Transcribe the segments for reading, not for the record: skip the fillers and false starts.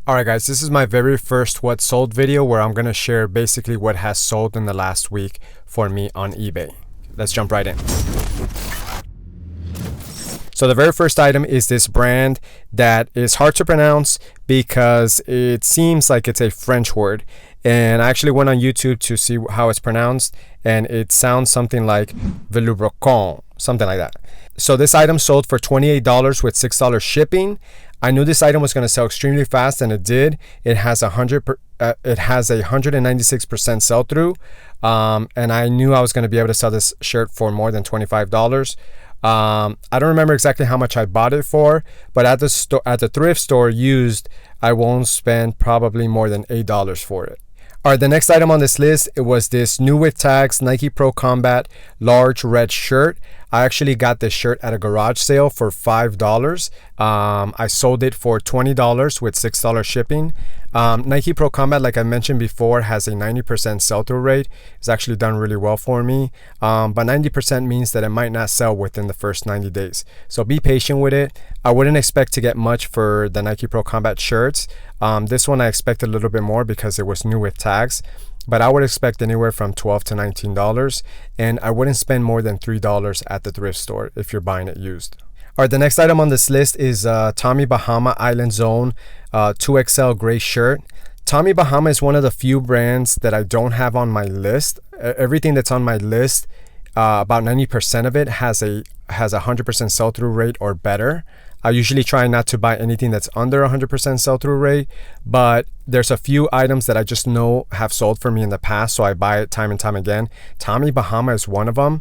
Alright guys, this is my very first what sold video where I'm going to share basically what has sold in the last week for me on eBay. Let's jump right in. So the very first item is this brand that is hard to pronounce because it seems like it's a French word. And I actually went on YouTube to see how it's pronounced, and it sounds something like velours, something like that. So this item sold for $28 with $6 shipping. I knew this item was going to sell extremely fast, and it did. It has a 196% sell through, and I knew I was going to be able to sell this shirt for more than $25. I don't remember exactly how much I bought it for, but at the thrift store used, I won't spend probably more than $8 for it. All right, the next item on this list, it was this new with tags Nike Pro Combat large red shirt. I actually got this shirt at a garage sale for $5. I sold it for $20 with $6 shipping. Nike Pro Combat, like I mentioned before, has a 90% sell-through rate. It's actually done really well for me, but 90% means that it might not sell within the first 90 days. So be patient with it. I wouldn't expect to get much for the Nike Pro Combat shirts. This one I expected a little bit more because it was new with tags, but I would expect anywhere from $12 to $19, and I wouldn't spend more than $3 at the thrift store if you're buying it used. All right, the next item on this list is Tommy Bahama Island Zone 2XL gray shirt. Tommy Bahama is one of the few brands that I don't have on my list. Everything that's on my list, about 90% of it has a 100% sell-through rate or better. I usually try not to buy anything that's under 100% sell-through rate, but there's a few items that I just know have sold for me in the past, so I buy it time and time again. Tommy Bahama is one of them.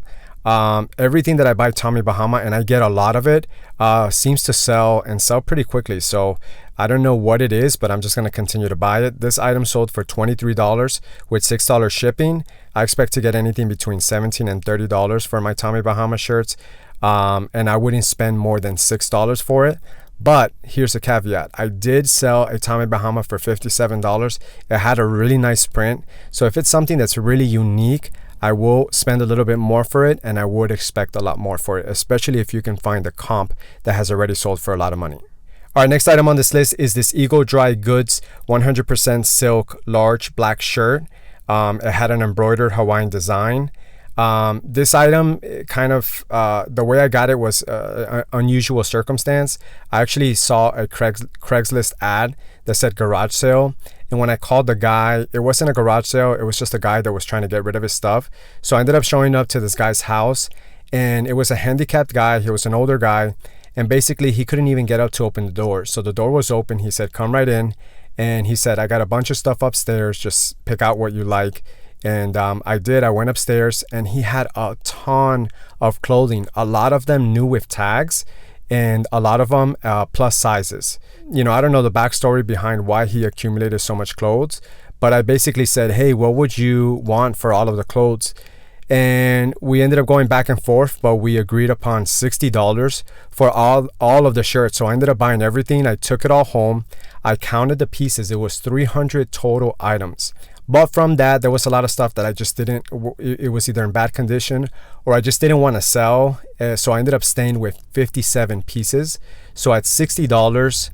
Everything that I buy Tommy Bahama, and I get a lot of it, seems to sell and sell pretty quickly. So I don't know what it is, but I'm just going to continue to buy it. This item sold for $23 with $6 shipping. I expect to get anything between $17 and $30 for my Tommy Bahama shirts. And I wouldn't spend more than $6 for it. But here's a caveat. I did sell a Tommy Bahama for $57. It had a really nice print. So if it's something that's really unique, I will spend a little bit more for it, and I would expect a lot more for it, especially if you can find a comp that has already sold for a lot of money. All right, next item on this list is this Eagle Dry Goods 100% silk large black shirt. It had an embroidered Hawaiian design. This item, the way I got it was an unusual circumstance. I actually saw a Craigslist ad that said garage sale. And when I called the guy, it wasn't a garage sale. It was just a guy that was trying to get rid of his stuff. So I ended up showing up to this guy's house, and it was a handicapped guy. He was an older guy, and basically he couldn't even get up to open the door. So the door was open. He said, "Come right in." And he said, "I got a bunch of stuff upstairs. Just pick out what you like." And I did. I went upstairs, and he had a ton of clothing, a lot of them new with tags, and a lot of them plus sizes. You know, I don't know the backstory behind why he accumulated so much clothes, but I basically said, "Hey, what would you want for all of the clothes?" And we ended up going back and forth, but we agreed upon $60 for all of the shirts. So I ended up buying everything. I took it all home. I counted the pieces. It was 300 total items. But from that, there was a lot of stuff that I just didn't, it was either in bad condition or I just didn't want to sell. So I ended up staying with 57 pieces. So at $60,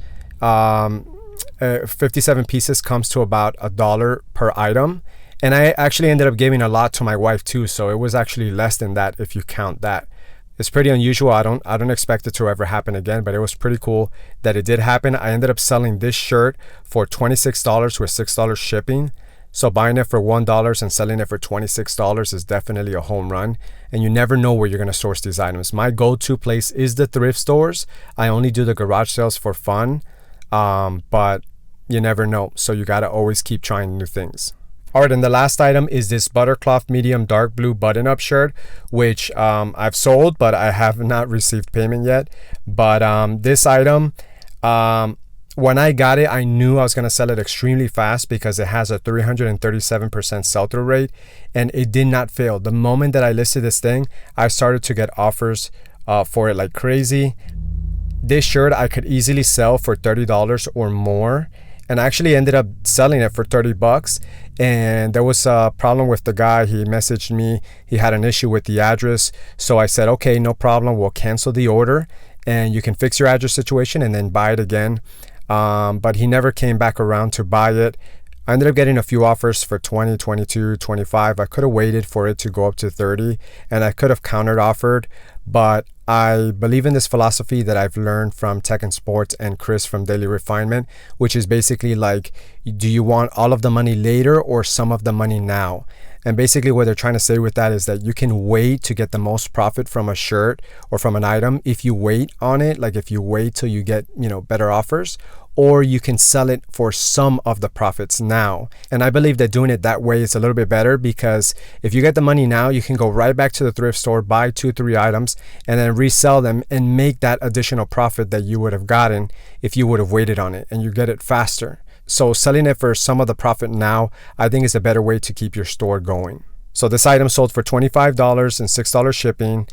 57 pieces comes to about $1 per item. And I actually ended up giving a lot to my wife too. So it was actually less than that if you count that. It's pretty unusual. I don't expect it to ever happen again, but it was pretty cool that it did happen. I ended up selling this shirt for $26 with $6 shipping. So buying it for $1 and selling it for $26 is definitely a home run. And you never know where you're going to source these items. My go-to place is the thrift stores. I only do the garage sales for fun, but you never know. So you got to always keep trying new things. All right, and the last item is this buttercloth medium dark blue button-up shirt, which I've sold, but I have not received payment yet. But this item, when I got it, I knew I was going to sell it extremely fast because it has a 337% sell-through rate, and it did not fail. The moment that I listed this thing, I started to get offers for it like crazy. This shirt I could easily sell for $30 or more, and I actually ended up selling it for $30. And there was a problem with the guy. He messaged me. He had an issue with the address. So I said, okay, no problem. We'll cancel the order and you can fix your address situation and then buy it again. but he never came back around to buy it. I ended up getting a few offers for 20, 22, 25. I could have waited for it to go up to 30, and I could have countered offered, but I believe in this philosophy that I've learned from Tech and Sports and Chris from Daily Refinement, which is basically like, do you want all of the money later or some of the money now? And basically what they're trying to say with that is that you can wait to get the most profit from a shirt or from an item if you wait on it, like if you wait till you get, better offers, or you can sell it for some of the profits now. And I believe that doing it that way is a little bit better, because if you get the money now, you can go right back to the thrift store, buy 2-3 items, and then resell them and make that additional profit that you would have gotten if you would have waited on it, and you get it faster. So selling it for some of the profit now, I think, is a better way to keep your store going. So this item sold for $25 and $6 shipping.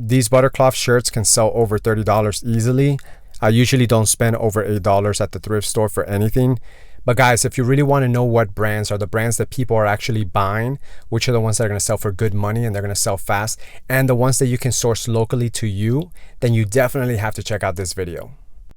These buttercloth shirts can sell over $30 easily. I usually don't spend over $8 at the thrift store for anything. But guys, if you really want to know what brands are the brands that people are actually buying, which are the ones that are going to sell for good money and they're going to sell fast, and the ones that you can source locally to you, then you definitely have to check out this video.